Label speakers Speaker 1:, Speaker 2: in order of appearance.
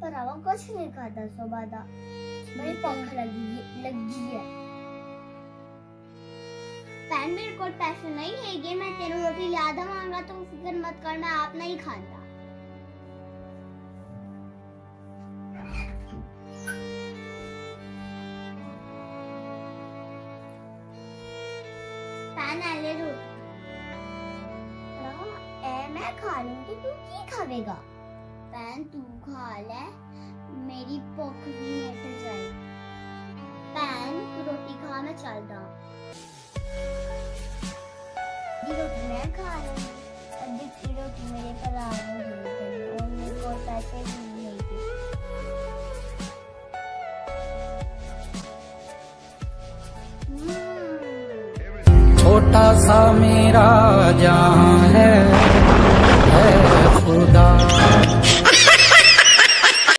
Speaker 1: ਭਰਾਵਾ ਕੁਛ ਨਹੀਂ ਖਾਦਾ ਸੁਬਾਹ ਦਾ, ਬੜੀ ਭੁੱਖ ਲੱਗੀ ਹੈ। ਭੈਣ ਮੇਰੇ ਕੋਲ ਪੈਸੇ ਨਹੀਂ ਹੈਗੇ, ਮੈਂ ਤੈਨੂੰ ਰੋਟੀ ਲਿਆ ਦਵਾਂਗਾ, ਤੂੰ ਫਿਕਰ ਮਤ ਕਰ, ਮੈਂ ਆਪ ਨਹੀਂ ਖਾਂਦਾ। ਭੈਣ ਆ ਲੈ ਰੋਟੀ। मैं खा लूंगी, तू की खावेगा? भैन तू खा ले, मेरी भूख भी मिट जाए। भैन तू रोटी खा, मैं चलदा। रोटी मैं खा लूंगी, अद्धी रोटी मेरे भरा नूं दे देनी, और मेरे को पैसे भी नहीं है।
Speaker 2: छोटा सा मेरा जहां